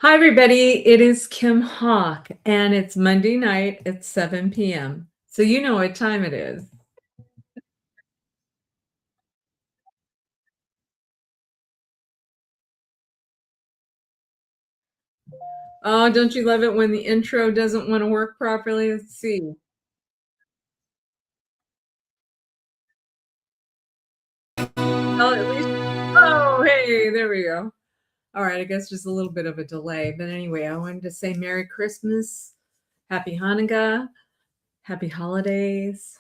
Hi, everybody. It is Kim Hawk, and it's Monday night at 7 p.m. So you know what time it is. Oh, don't you love it when the intro doesn't want to work properly? Let's see. Oh, at least. Oh, hey, there we go. All right, I guess just a little bit of a delay. But anyway, I wanted to say Merry Christmas, Happy Hanukkah, Happy Holidays.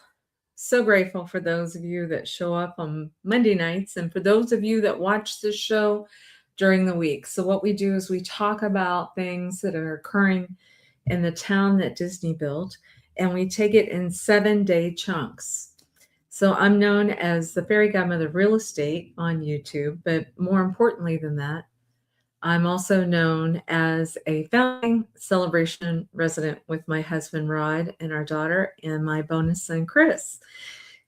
So grateful for those of you that show up on Monday nights and for those of you that watch this show during the week. So, what we do is we talk about things that are occurring in the town that Disney built, and we take it in 7 day chunks. So, I'm known as the Fairy Godmother Real Estate on YouTube, but more importantly than that, I'm also known as a founding celebration resident with my husband Rod and our daughter and my bonus son Chris.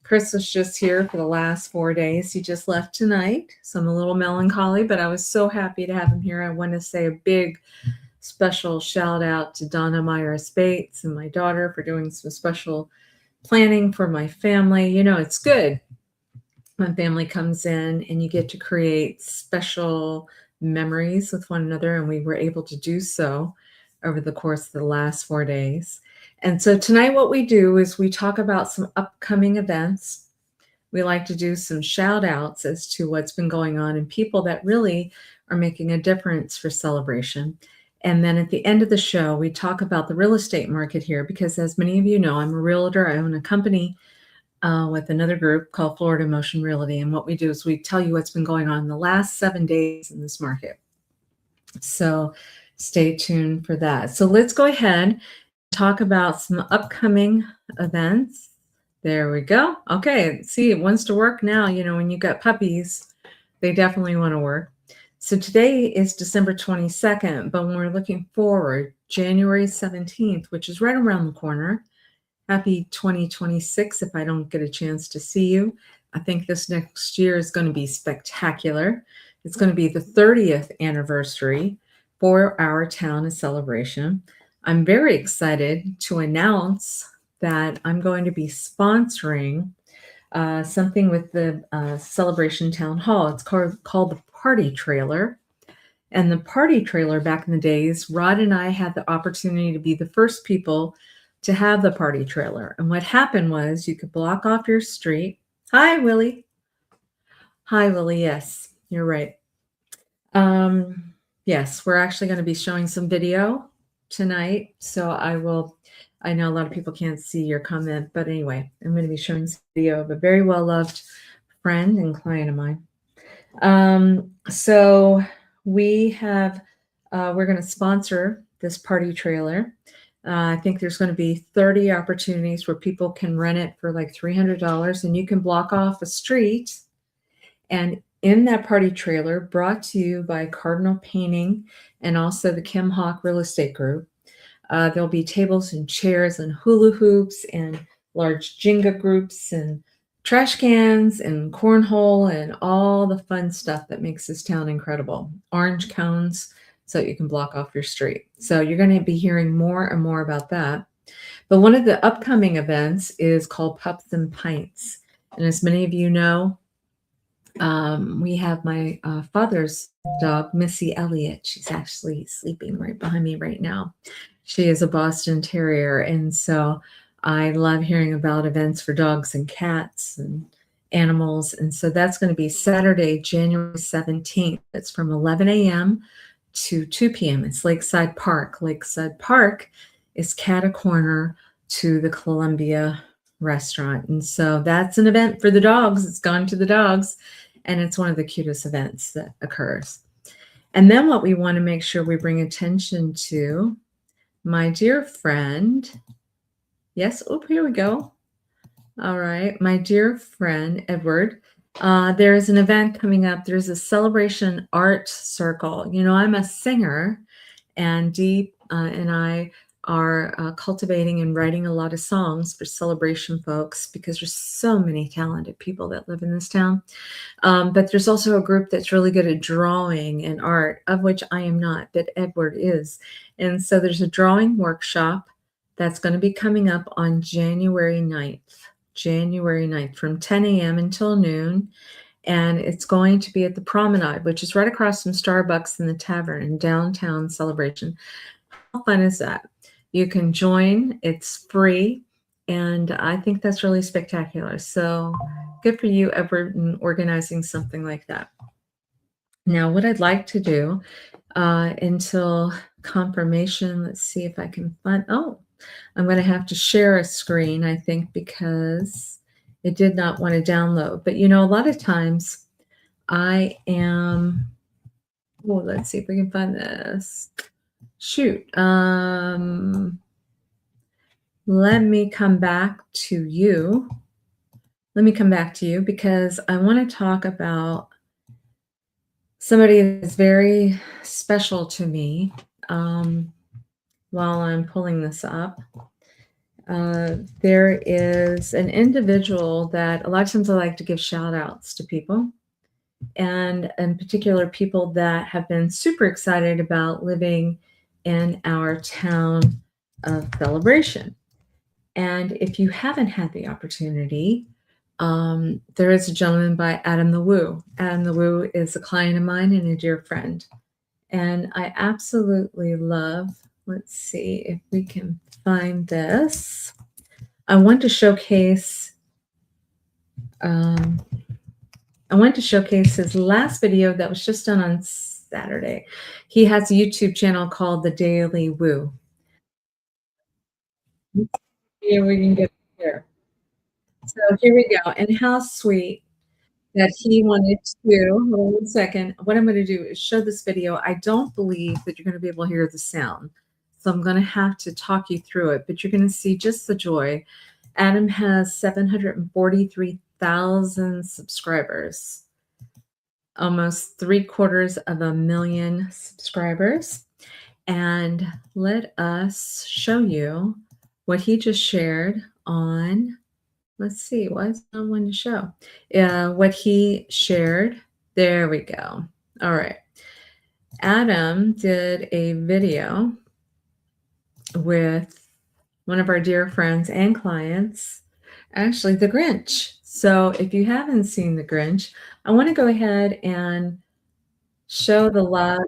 Chris was just here for the last 4 days. He just left tonight, so I'm a little melancholy, but I was so happy to have him here. I want to say a big special shout out to Donna Meyer Spates and my daughter for doing some special planning for my family. You know, it's good when family comes in and you get to create special memories with one another, and we were able to do so over the course of the last 4 days. And so tonight what we do is we talk about some upcoming events. We like to do some shout outs as to what's been going on and people that really are making a difference for celebration. And then at the end of the show, we talk about the real estate market here because, as many of you know, I'm a realtor. I own a company with another group called Florida Motion Realty. And what we do is we tell you what's been going on in the last 7 days in this market. So stay tuned for that. So let's go ahead and talk about some upcoming events. There we go. Okay, see, it wants to work now. You know, when you got puppies, they definitely want to work. So today is December 22nd, but when we're looking forward, January 17th, which is right around the corner. Happy 2026 if I don't get a chance to see you. I think this next year is going to be spectacular. It's going to be the 30th anniversary for our town of celebration. I'm very excited to announce that I'm going to be sponsoring something with the Celebration Town Hall. It's called the Party Trailer. And the Party Trailer, back in the days, Rod and I had the opportunity to be the first people to have the party trailer. And what happened was you could block off your street. Hi, Willie. Hi, Willie. Yes, you're right. Yes, we're actually going to be showing some video tonight. So I know a lot of people can't see your comment, but anyway, I'm going to be showing some video of a very well loved friend and client of mine. So we have, we're going to sponsor this party trailer. I think there's going to be 30 opportunities where people can rent it for like $300, and you can block off a street. And in that party trailer, brought to you by Cardinal Painting and also the Kim Hawk Real Estate Group, there'll be tables and chairs and hula hoops and large Jenga groups and trash cans and cornhole and all the fun stuff that makes this town incredible. Orange cones so you can block off your street. So you're going to be hearing more and more about that. But one of the upcoming events is called Pups and Pints. And as many of you know, we have my father's dog, Missy Elliott. She's actually sleeping right behind me right now. She is a Boston Terrier. And so I love hearing about events for dogs and cats and animals. And so that's going to be Saturday, January 17th. It's from 11 a.m. to 2 p.m. It's Lakeside Park. Lakeside Park is cat corner to the Columbia restaurant. And so that's an event for the dogs. It's gone to the dogs. And it's one of the cutest events that occurs. And then what we want to make sure we bring attention to, my dear friend, yes, oh, here we go. All right, my dear friend, Edward, there is an event coming up. There's a celebration art circle. You know, I'm a singer, and Deep and I are cultivating and writing a lot of songs for celebration folks because there's so many talented people that live in this town. But there's also a group that's really good at drawing and art, of which I am not, but Edward is. And so there's a drawing workshop that's going to be coming up on January 9th. January 9th from 10 a.m. until noon. And it's going to be at the Promenade, which is right across from Starbucks in the Tavern in downtown Celebration. How fun is that? You can join, it's free, and I think that's really spectacular. So good for you, Edward, in organizing something like that. Now, what I'd like to do until confirmation, let's see if I can find, oh, I'm going to have to share a screen, I think, because it did not want to download. But, you know, a lot of times I am, oh, let's see if we can find this. Shoot. Let me come back to you. Let me come back to you because I want to talk about somebody that's very special to me while I'm pulling this up. There is an individual that a lot of times I like to give shout outs to people, and in particular, people that have been super excited about living in our town of Celebration. And if you haven't had the opportunity, there is a gentleman by Adam the Woo. Adam the Woo is a client of mine and a dear friend. And I absolutely love, let's see if we can find this. I want to showcase his last video that was just done on Saturday. He has a YouTube channel called The Daily Woo. Here we can get here. So here we go. And how sweet that he wanted to, hold on one second. What I'm going to do is show this video. I don't believe that you're going to be able to hear the sound. So I'm going to have to talk you through it, but you're going to see just the joy. Adam has 743,000 subscribers, almost 750,000 subscribers. And let us show you what he just shared on, let's see, why is not one to show? What he shared. There we go. All right. Adam did a video with one of our dear friends and clients, actually the Grinch. So if you haven't seen the Grinch, I want to go ahead and show the love.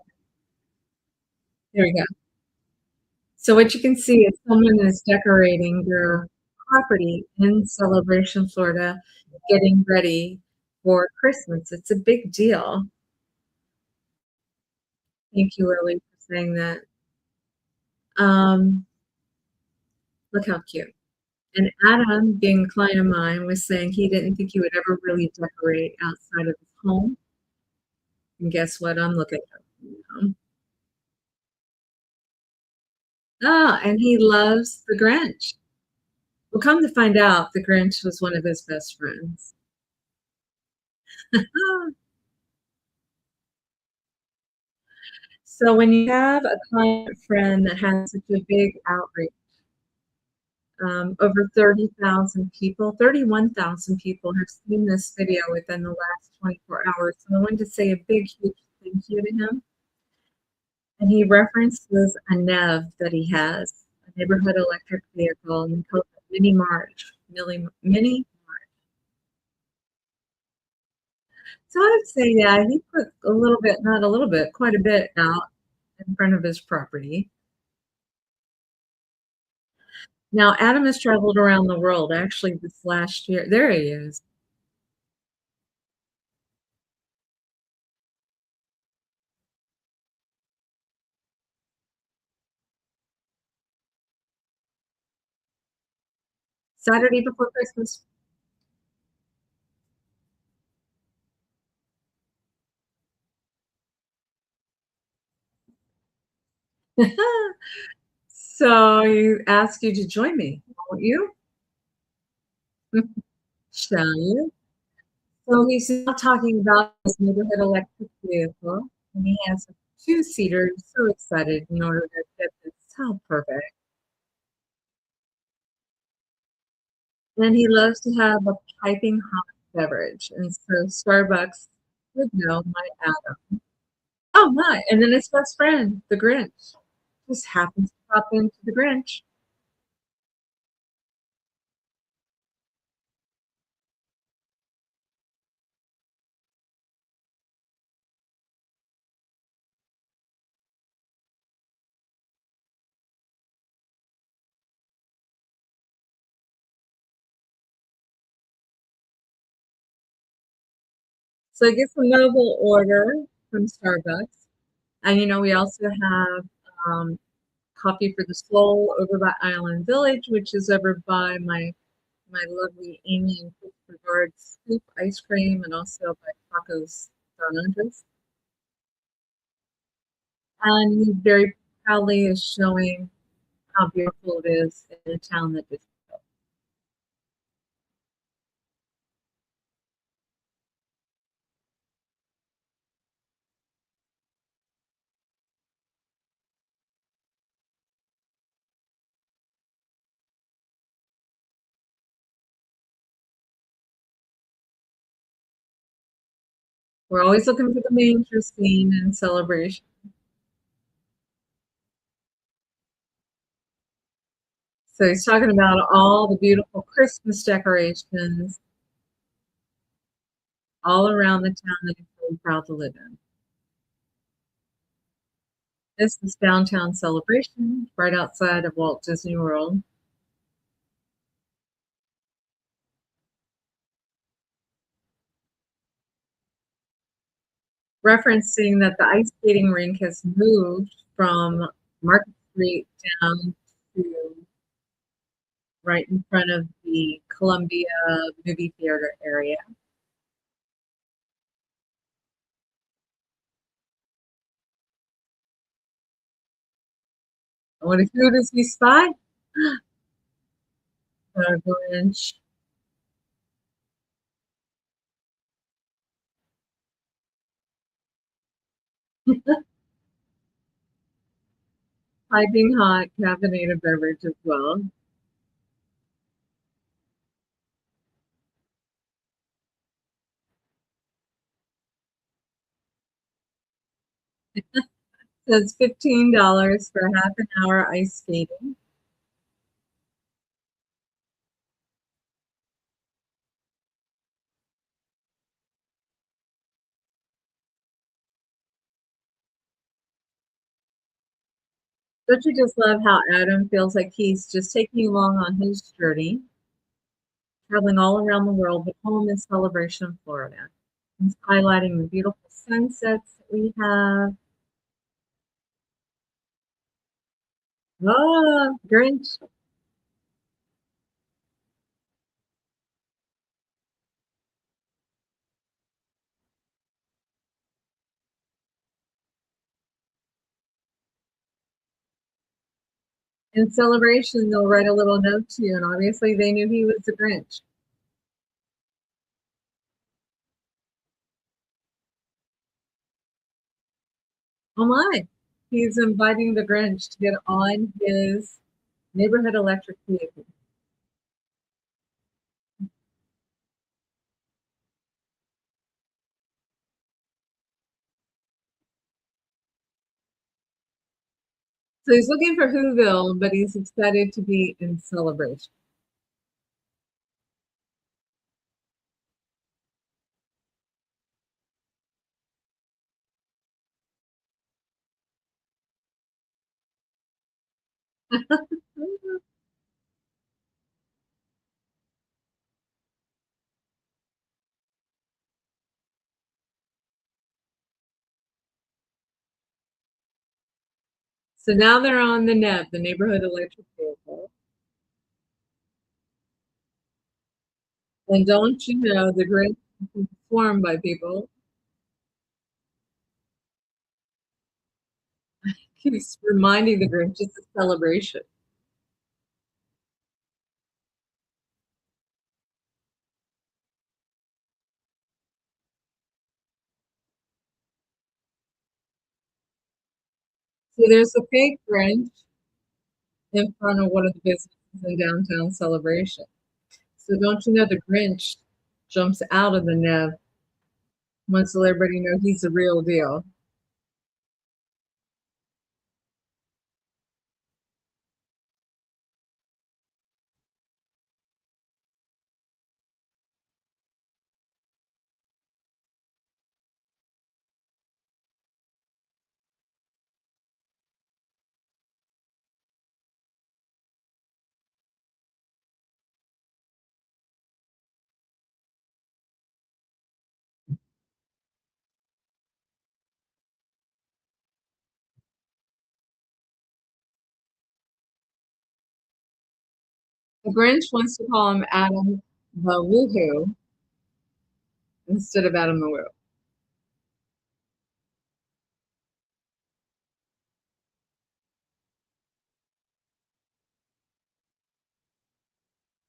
There we go. So what you can see is someone is decorating their property in Celebration, Florida, getting ready for Christmas. It's a big deal. Thank you, Lily, for saying that. Um, Look how cute. And Adam, being a client of mine, was saying he didn't think he would ever really decorate outside of his home. And guess what? I'm looking at him. Ah, and he loves the Grinch. Well, come to find out, the Grinch was one of his best friends. So when you have a client friend that has such a big outreach, over 30,000 people, 31,000 people have seen this video within the last 24 hours. So I wanted to say a big, huge thank you to him. And he references a NEV that he has, a neighborhood electric vehicle, and he calls it Mini March. Mini. So I would say, yeah, he put a little bit, not a little bit, quite a bit out in front of his property. Now, Adam has traveled around the world actually this last year. There he is. Saturday before Christmas. So he asked you to join me, won't you? Shall you? So he's now talking about his neighborhood electric vehicle, and he has a two-seater. He's so excited in order to get this. How perfect. And he loves to have a piping hot beverage, and so Starbucks would know my Adam. Oh my! And then his best friend, the Grinch, just happens to pop into the Grinch. So I get some mobile order from Starbucks, and we also have um, Coffee for the Soul over by Island Village, which is over by my lovely Amy and Christopher Guard's Scoop ice cream, and also by Tacos Don Andres. And he very proudly is showing how beautiful it is in a town that just built. We're always looking for the manger scene and celebration. So he's talking about all the beautiful Christmas decorations all around the town that he's really proud to live in. This is downtown celebration right outside of Walt Disney World, referencing that the ice skating rink has moved from Market Street down to right in front of the Columbia movie theater area. Who does he spy? Grinch. Piping hot caffeinated beverage as well. Says $15 for half an hour ice skating. Don't you just love how Adam feels like he's just taking you along on his journey, traveling all around the world, but home is Celebration, Florida. He's highlighting the beautiful sunsets that we have. Oh, Grinch. In Celebration, they'll write a little note to you, and obviously they knew he was the Grinch. Oh my. He's inviting the Grinch to get on his neighborhood electric vehicle. So he's looking for Whoville, but he's excited to be in Celebration. So now they're on the net, the neighborhood electric vehicle. And don't you know the Grinch is swarmed by people? Keeps reminding the Grinch it's a celebration. So there's a fake Grinch in front of one of the businesses in downtown Celebration. So don't you know the Grinch jumps out of the neb, wants to let everybody know he's the real deal. The Grinch wants to call him Adam the Woohoo instead of Adam the Woo.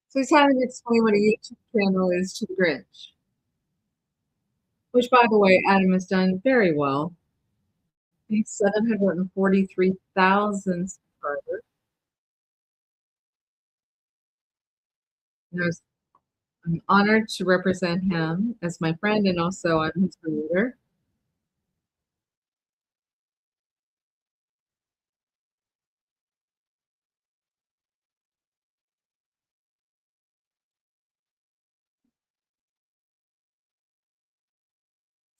So he's having to explain what a YouTube channel is to the Grinch, which, by the way, Adam has done very well. He's 743,000 subscribers. And I'm honored to represent him as my friend, and also I'm his creator.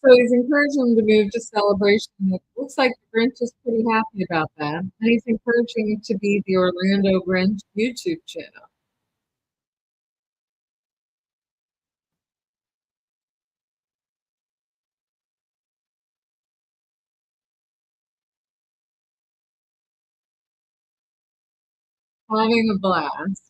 So he's encouraging him to move to Celebration. It looks like the Grinch is pretty happy about that. And he's encouraging it to be the Orlando Grinch YouTube channel. Having a blast.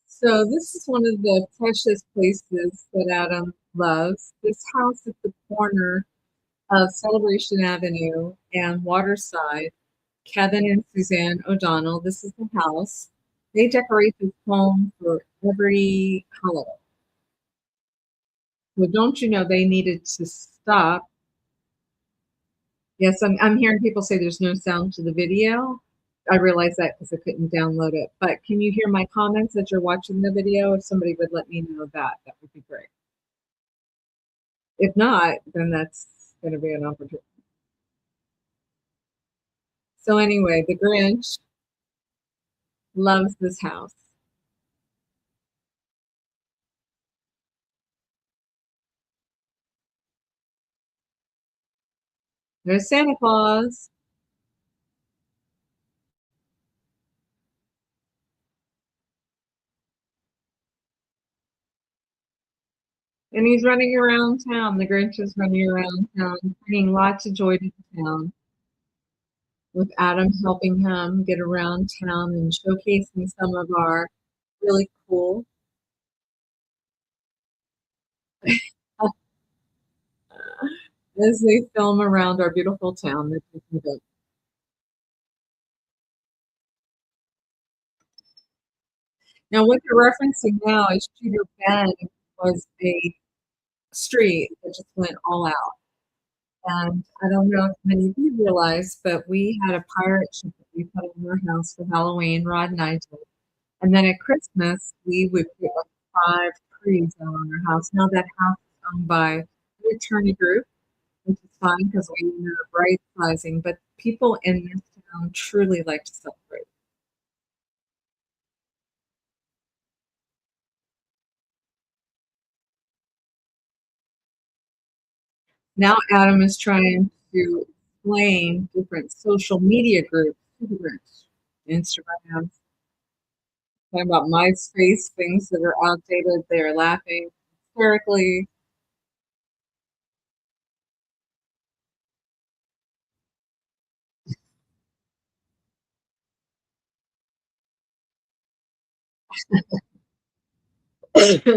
So this is one of the precious places that Adam loves. This house at the corner of Celebration Avenue and Waterside. Kevin and Suzanne O'Donnell. This is the house. They decorate this home for every holiday. So don't you know they needed to stop? Yes, I'm hearing people say there's no sound to the video. I realize that because I couldn't download it. But can you hear my comments as you're watching the video? If somebody would let me know that, that would be great. If not, then that's going to be an opportunity. So anyway, the Grinch loves this house. There's Santa Claus. And he's running around town. The Grinch is running around town, bringing lots of joy to the town, with Adam helping him get around town and showcasing some of our really cool as they film around our beautiful town. Now, what you're referencing now is Tudor Bend was a street that just went all out. And I don't know if many of you realize, but we had a pirate ship that we put on our house for Halloween, Rod and I did. And then at Christmas, we would put like 5 trees out on our house. Now that house is owned by the attorney group, which is fine because we ended up right sizing. But people in this town truly like to celebrate. Now Adam is trying to explain different social media groups to the Grinch. Instagram, talking about MySpace, things that are outdated. They're laughing hysterically.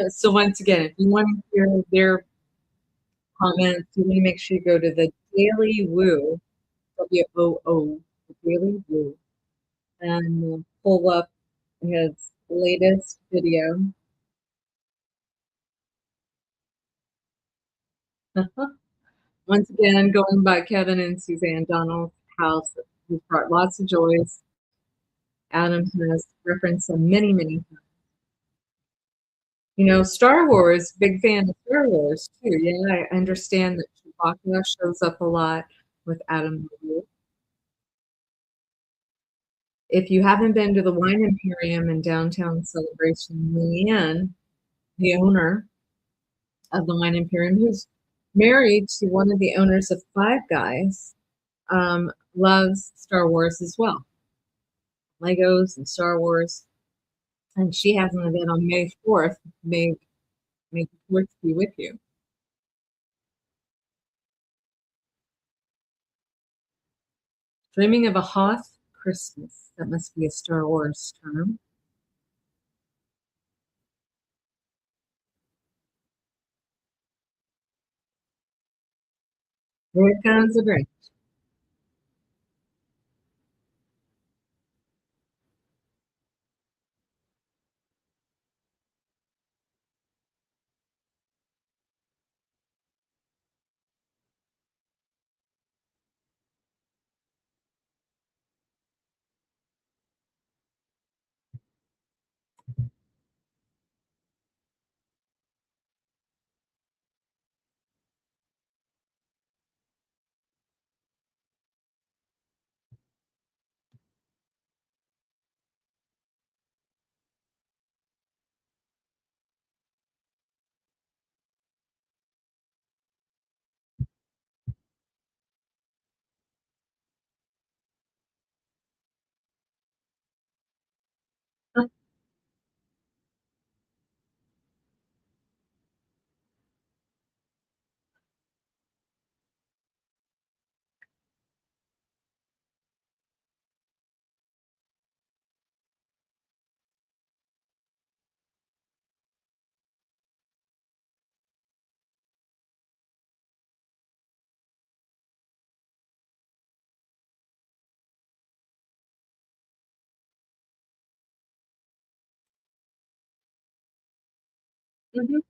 So once again, if you want to hear their comments, you need to make sure you go to the Daily Woo, WOO, the Daily Woo, and pull up his latest video. Once again, going by Kevin and Suzanne Donald's house, who's brought lots of joys. Adam has referenced them many, many times. Star Wars, big fan of Star Wars too. Yeah, I understand that Chewbacca shows up a lot with Adam. If you haven't been to the Wine Imperium in downtown Celebration, Leanne, the owner of the Wine Imperium, who's married to one of the owners of Five Guys, loves Star Wars as well. Legos and Star Wars. And she has an event on May 4th. May the 4th be with you. Dreaming of a Hoth Christmas. That must be a Star Wars term. Here comes the drink. Mhm.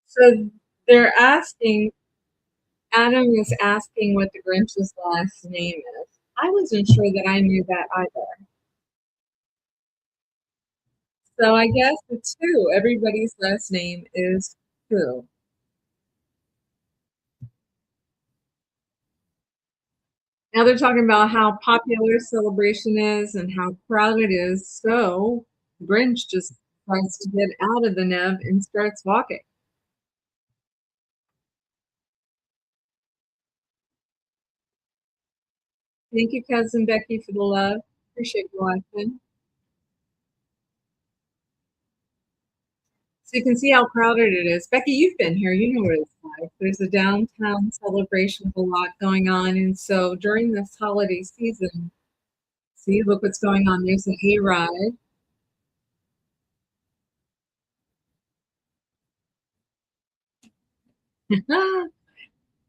So they're asking, Adam is asking what the Grinch's last name is. I wasn't sure that I knew that either. So I guess it's who. Everybody's last name is who. Now they're talking about how popular Celebration is and how crowded it is. So Grinch just tries to get out of the neb and starts walking. Thank you, Cousin Becky, for the love. Appreciate you watching. So you can see how crowded it is. Becky, you've been here. You know what it's like. There's a downtown celebration with a lot going on. And so during this holiday season, see, look what's going on. There's a hayride.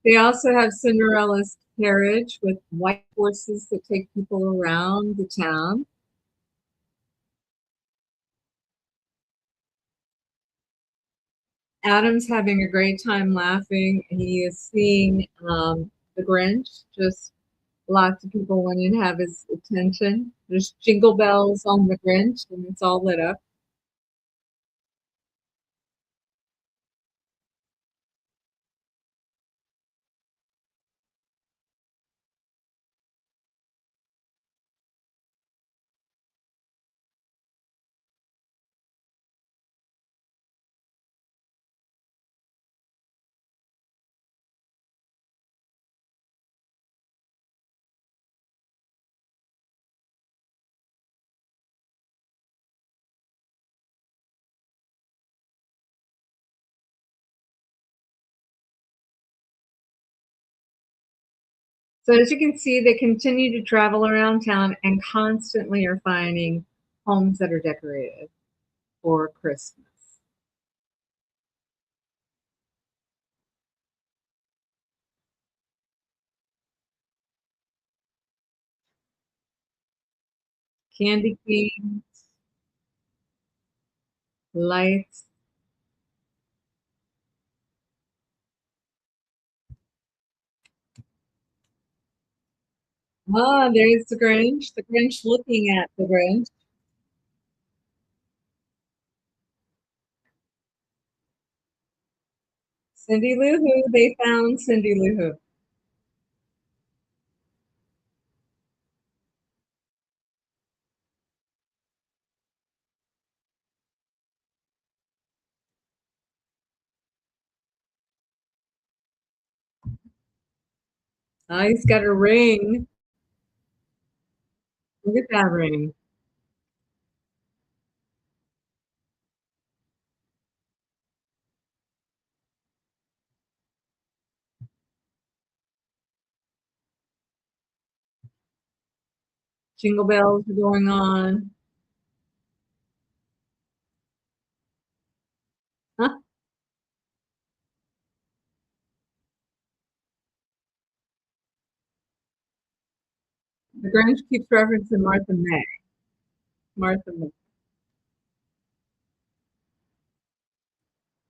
They also have Cinderella's carriage with white horses that take people around the town. Adam's having a great time laughing. He is seeing the Grinch. Just lots of people wanting to have his attention. There's jingle bells on the Grinch, and it's all lit up. So as you can see, they continue to travel around town and constantly are finding homes that are decorated for Christmas. Candy cane, lights. Ah, there's the Grinch. The Grinch looking at the Grinch. Cindy Lou Who. They found Cindy Lou Who. Ah, he's got a ring. Look at that ring. Jingle bells are going on. Huh? The Grinch keeps referencing Martha May. Martha May.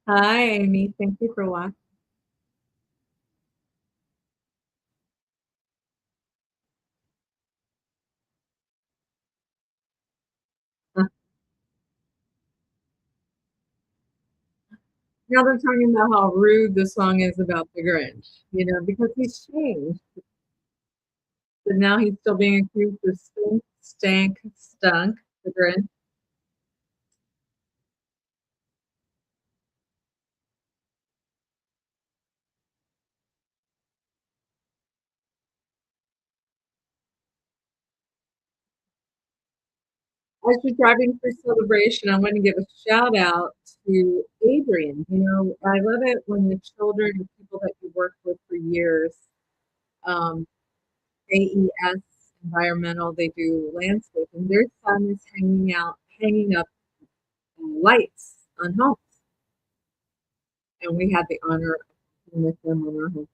Hi, Amy. Thank you for watching. Now they're talking about how rude the song is about the Grinch, because he's changed. But now he's still being accused of stink, stank, stunk, the Grinch. As you're driving through Celebration, I want to give a shout out to Adrian. I love it when the children and people that you worked with for years, um, AES Environmental, they do landscaping. Their son is hanging up lights on homes, and we had the honor of working with them on our home.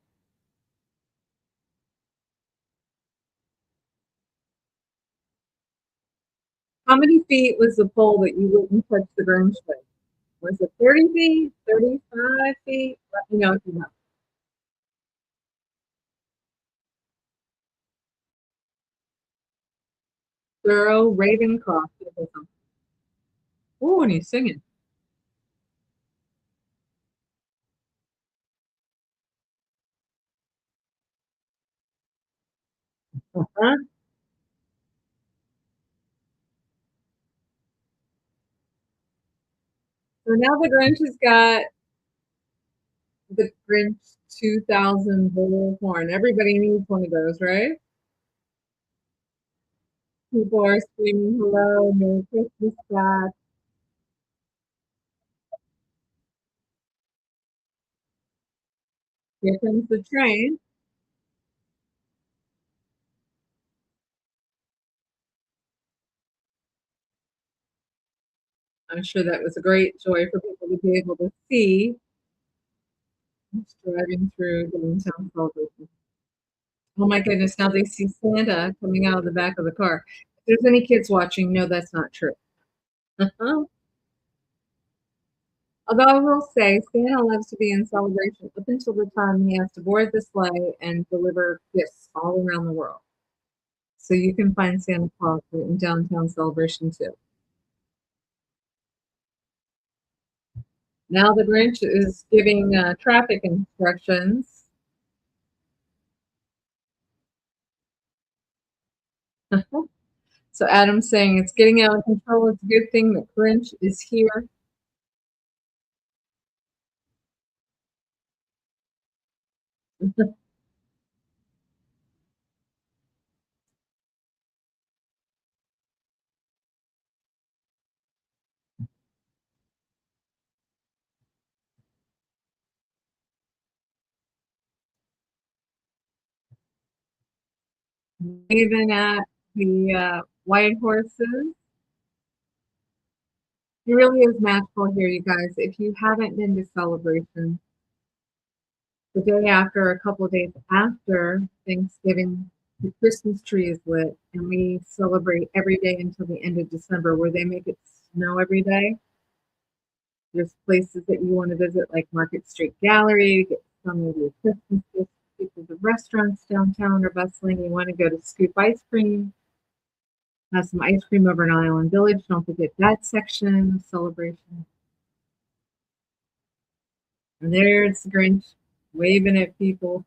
How many feet was the pole that you wouldn't touch the Grinch with? Was it 30 feet, 35 feet? Let me know if you know. Thurl Ravencroft. Oh, and he's singing. Uh-huh. So now the Grinch has got the Grinch 2000 bullhorn. Everybody needs one of those, right? People are screaming, hello, Merry Christmas, God. Here comes the train. I'm sure that was a great joy for people to be able to see just driving through downtown celebration. Oh my goodness, now they see Santa coming out of the back of the car. If there's any kids watching, no, that's not true. Although I will say, Santa loves to be in celebration up until the time he has to board the sleigh and deliver gifts all around the world. So you can find Santa Claus in downtown celebration too. Now the Grinch is giving traffic instructions. So Adam's saying it's getting out of control. It's a good thing that Grinch is here. waving at the white horses. It really is magical here, you guys. If you haven't been to Celebration, the day after, a couple of days after Thanksgiving, the Christmas tree is lit, and we celebrate every day until the end of December, where they make it snow every day. There's places that you want to visit, like Market Street Gallery, to get some of your Christmas gifts. People, the restaurants downtown are bustling. You want to go to Scoop Ice Cream, have some ice cream over in Island Village. Don't forget that section of Celebration. And there's the Grinch waving at people.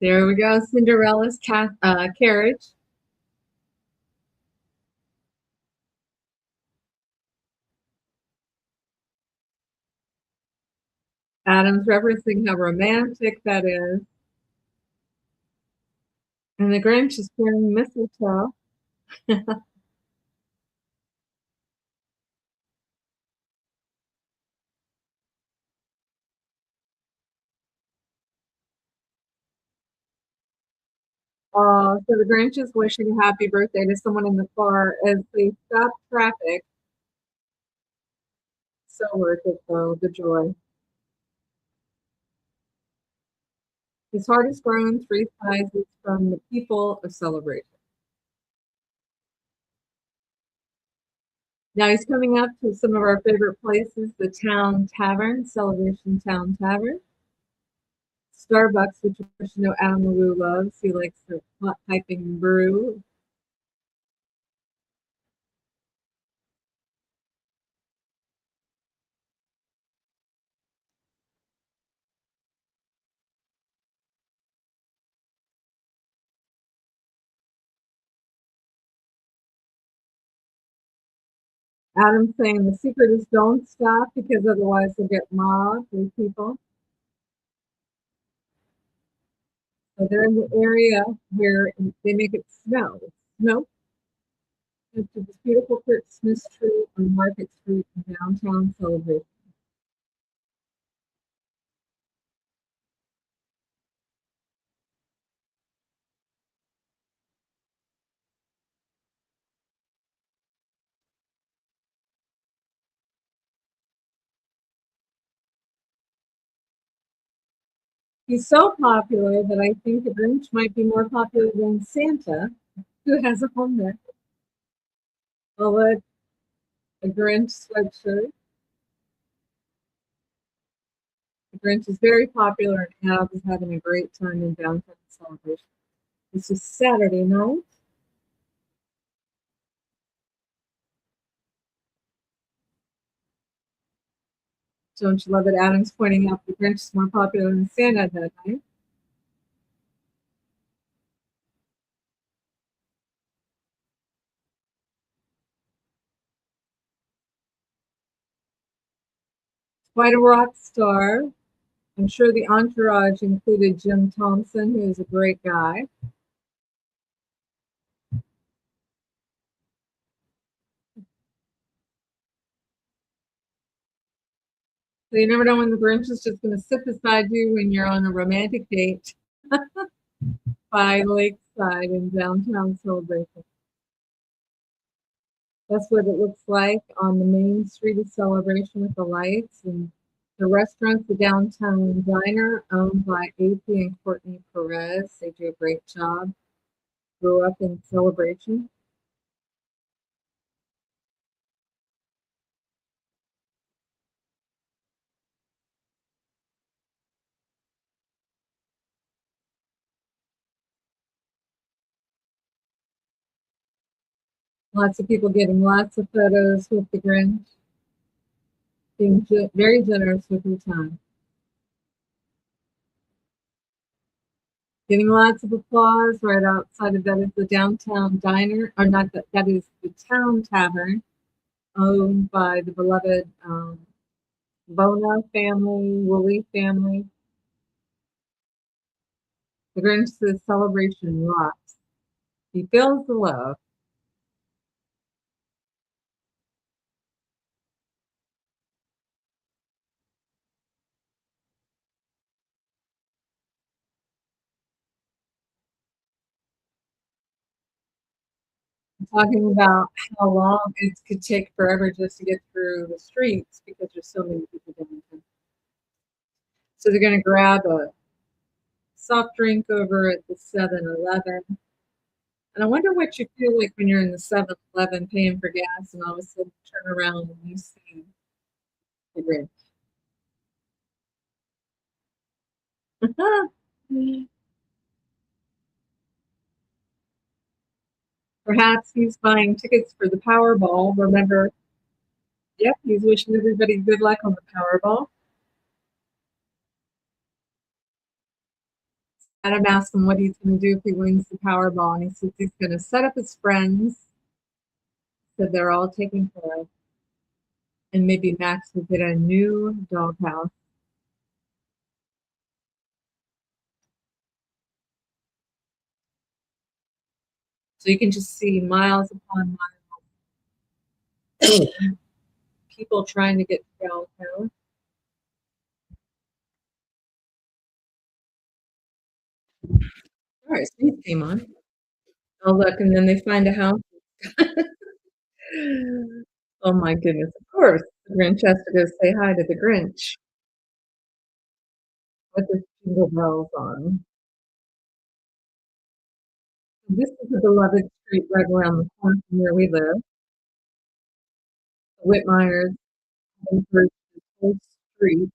There we go, Cinderella's carriage. Adam's referencing how romantic that is. And the Grinch is carrying mistletoe. So the Grinch is wishing a happy birthday to someone in the car as they stop traffic. So worth it, though, the joy. His heart has grown three sizes from the people of Celebration. Now he's coming up to some of our favorite places, the Town Tavern, Celebration Town Tavern. Starbucks, which of course you know Adam LaRue loves. He likes the hot piping brew. Adam's saying the secret is don't stop because otherwise you'll get mobbed with people. So they're in the area where they make it snow. Snow. It's this beautiful Christmas tree on Market Street in downtown Celebration. He's so popular that I think the Grinch might be more popular than Santa, who has a home there. Well, a Grinch sweatshirt. The Grinch is very popular and Al is having a great time in downtown Celebration. This is Saturday night. Don't you love it? Adam's pointing out the Grinch is more popular than Santa that night. Quite a rock star. I'm sure the entourage included Jim Thompson, who is a great guy. So you never know when the Grinch is just going to sit beside you when you're on a romantic date by Lakeside in downtown Celebration. That's what it looks like on the main street of Celebration with the lights and the restaurant's the Downtown Diner owned by AP and Courtney Perez. They do a great job. Grew up in Celebration. Lots of people getting lots of photos with the Grinch, being very generous with your time. Getting lots of applause right outside of that is the Downtown Diner, or not that, that is the Town Tavern, owned by the beloved Bona family, Woolley family. The Grinch says celebration rocks. He feels the love. Talking about how long it could take forever just to get through the streets because there's so many people downtown. So they're gonna grab a soft drink over at the 7-Eleven. And I wonder what you feel like when you're in the 7-Eleven paying for gas and all of a sudden you turn around and you see the Grinch. Perhaps he's buying tickets for the Powerball. Remember, yep, he's wishing everybody good luck on the Powerball. Adam asked him what he's going to do if he wins the Powerball, and he says he's going to set up his friends so they're all taken care of, and maybe Max will get a new doghouse. So you can just see miles upon miles people trying to get to downtown. All right, Steve came on. Oh, look, and then they find a house. Oh my goodness, of course. The Grinch has to go say hi to the Grinch with his jingle bells on. This is a beloved street right around the corner from where we live. The Whitmires encouraged this whole street,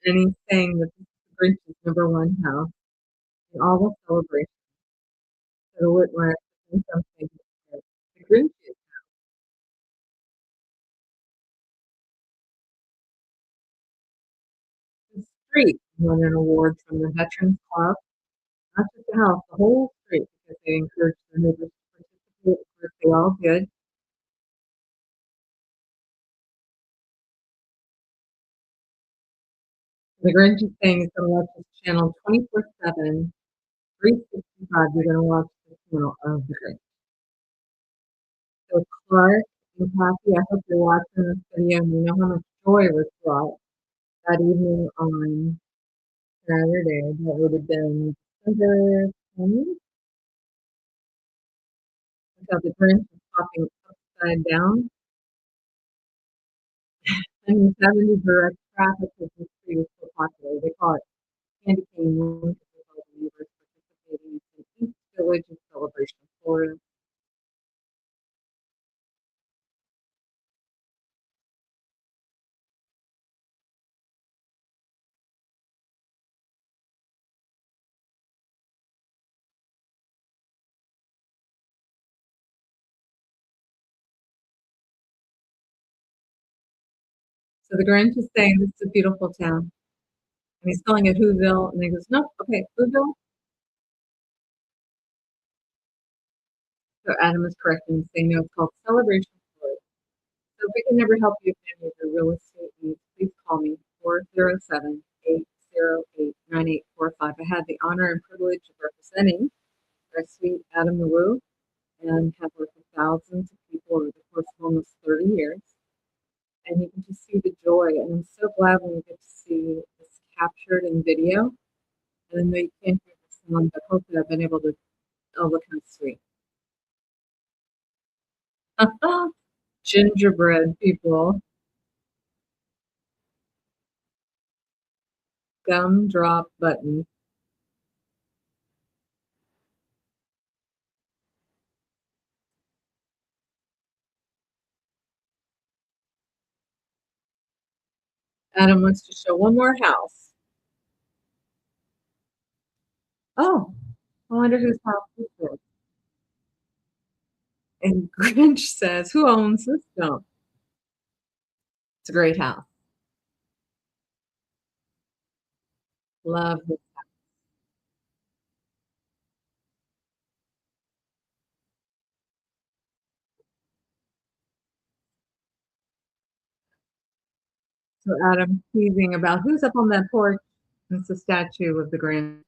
and he's saying that this is the Grinch's number one house in all the celebrations. So the Whitmires are doing something that the Grinch is the street won an award from the Veterans Club, not just the house, the whole street, because they encouraged their neighbors to participate. Of course, they all did. The Grinch is saying he's going to watch this channel 24/7, 365. You're going to watch the channel of the Grinch. So Clark and Kathy, I hope you're watching this video and you know how much joy was brought that evening on Saturday. That would have been December 20th. Until the Grinch was popping upside down. And he's having to direct traffic because the street is so popular. They call it Candy Cane Lane because all the neighbors participating in East Village in celebration of Florida. So the Grinch is saying this is a beautiful town. And he's calling it Whoville. And he goes, nope, okay, Whoville. So Adam is correcting and saying, no, it's called Celebration Florida. So if we can ever help you with any of your real estate needs, please call me 407-808-9845. I had the honor and privilege of representing our sweet Adam LaWoo and have worked with thousands of people over the course of almost 30 years. And you can just see the joy. And I'm so glad when you get to see this captured in video. And I know you can't hear the sound, but hopefully I've been able to, oh, look how sweet. Gingerbread people, gumdrop buttons. Adam wants to show one more house. Oh, I wonder whose house this is. And Grinch says, who owns this dump? It's a great house. Love it. So Adam teasing about who's up on that porch. It's a statue of the Grinch.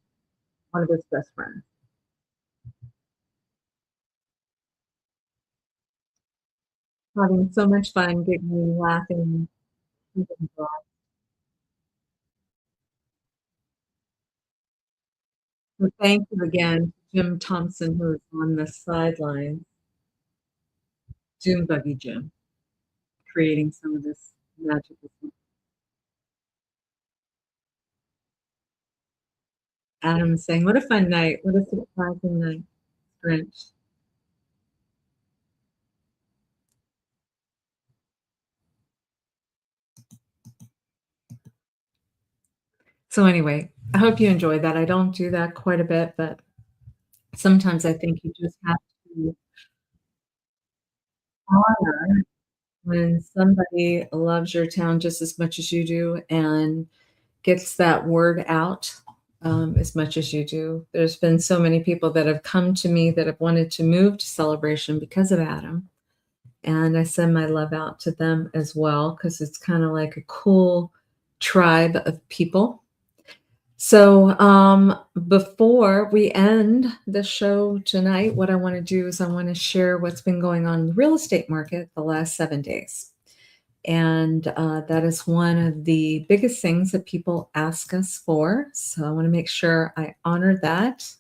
one of his best friends. Having so much fun, giggling, laughing. So thank you again, Jim Thompson, who is on the sidelines, June Buggy Jim, creating some of this magical stuff. Adam is saying, "What a fun night. What a surprising night, Grinch." So anyway, I hope you enjoyed that. I don't do that quite a bit, but sometimes I think you just have to honor when somebody loves your town just as much as you do and gets that word out, as much as you do. There's been so many people that have come to me that have wanted to move to Celebration because of Adam, and I send my love out to them as well because it's kinda like a cool tribe of people. So, before we end the show tonight, what I wanna do is I wanna share what's been going on in the real estate market the last 7 days. And that is one of the biggest things that people ask us for. So I want to make sure I honor that.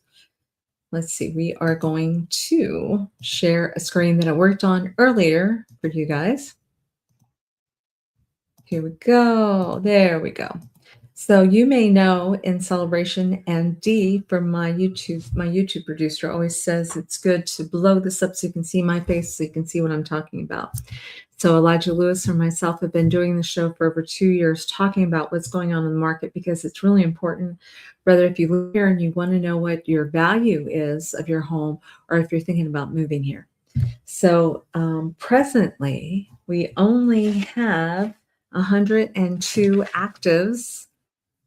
Let's see, we are going to share a screen that I worked on earlier for you guys. Here we go. There we go. So you may know in celebration, and D from my YouTube producer always says it's good to blow this up so you can see my face, so you can see what I'm talking about. So Elijah Lewis or myself have been doing the show for over 2 years, talking about what's going on in the market because it's really important, whether if you live here and you want to know what your value is of your home, or if you're thinking about moving here. So presently, we only have 102 actives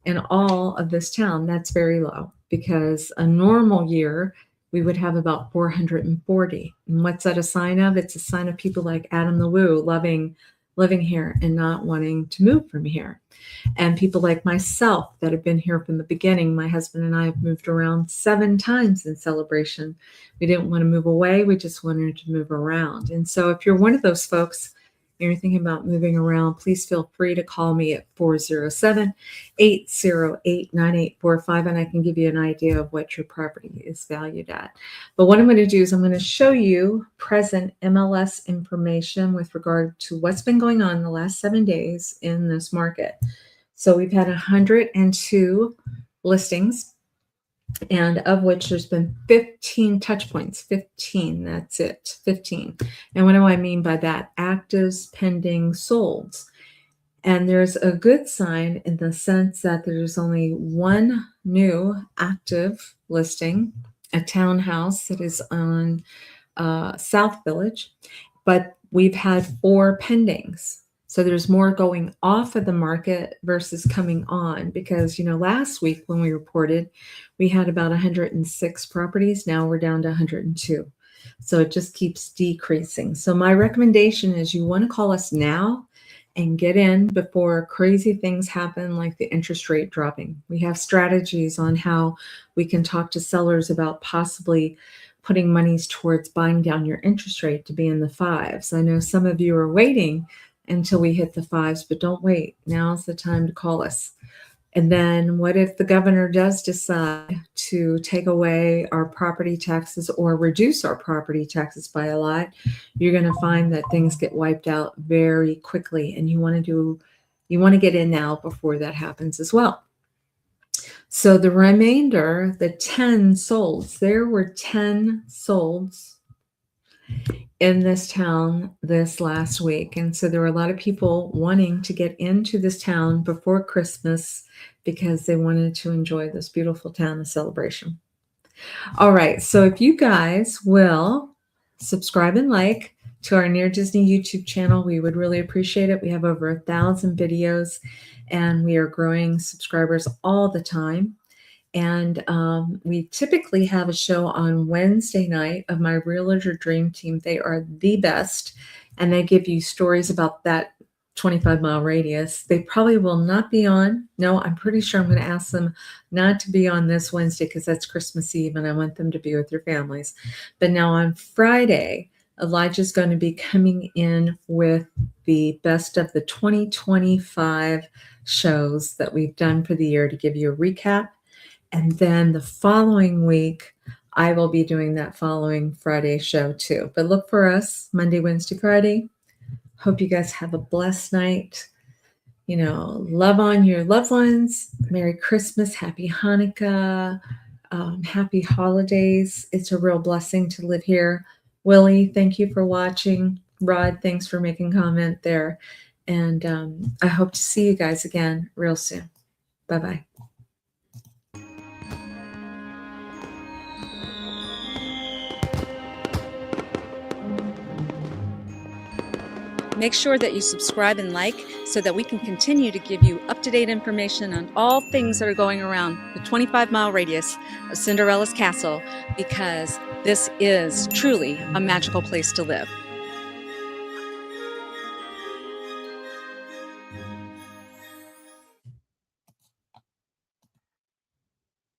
in all of this town. That's very low because a normal year we would have about 440. And what's that a sign of? It's a sign of people like Adam the Woo loving living here and not wanting to move from here. And people like myself that have been here from the beginning. My husband and I have moved around 7 times in celebration. We didn't want to move away, we just wanted to move around. And so if you're one of those folks, you're thinking about moving around, please feel free to call me at 407-808-9845, and I can give you an idea of what your property is valued at. But what I'm going to do is I'm going to show you present MLS information with regard to what's been going on in the last 7 days in this market. So we've had 102 listings, and of which there's been 15 touch points. 15, that's it, 15. And what do I mean by that? Actives, pending, solds. And there's a good sign in the sense that there's only one new active listing, a townhouse that is on South Village, but we've had 4 pendings. So there's more going off of the market versus coming on because, last week when we reported, we had about 106 properties. Now we're down to 102. So it just keeps decreasing. So my recommendation is you want to call us now and get in before crazy things happen like the interest rate dropping. We have strategies on how we can talk to sellers about possibly putting monies towards buying down your interest rate to be in the 5s. I know some of you are waiting until we hit the 5s, but don't wait. Now's the time to call us. And then what if the governor does decide to take away our property taxes or reduce our property taxes by a lot? You're going to find that things get wiped out very quickly, and you want to get in now before that happens as well. So the remainder, the 10 solds, there were 10 solds in this town this last week. And so there were a lot of people wanting to get into this town before Christmas because they wanted to enjoy this beautiful town of Celebration. All right. So if you guys will subscribe and like to our Near Disney YouTube channel, we would really appreciate it. We have over 1,000 videos and we are growing subscribers all the time. And we typically have a show on Wednesday night of my Realtor Dream Team. They are the best, and they give you stories about that 25-mile radius. They probably will not be on. No, I'm pretty sure I'm going to ask them not to be on this Wednesday because that's Christmas Eve and I want them to be with their families. But now on Friday, Elijah's going to be coming in with the best of the 2025 shows that we've done for the year to give you a recap. And then the following week, I will be doing that following Friday show too. But look for us Monday, Wednesday, Friday. Hope you guys have a blessed night. Love on your loved ones. Merry Christmas. Happy Hanukkah. Happy holidays. It's a real blessing to live here. Willie, thank you for watching. Rod, thanks for making comment there. And I hope to see you guys again real soon. Bye-bye. Make sure that you subscribe and like so that we can continue to give you up-to-date information on all things that are going around the 25-mile radius of Cinderella's castle, because this is truly a magical place to live.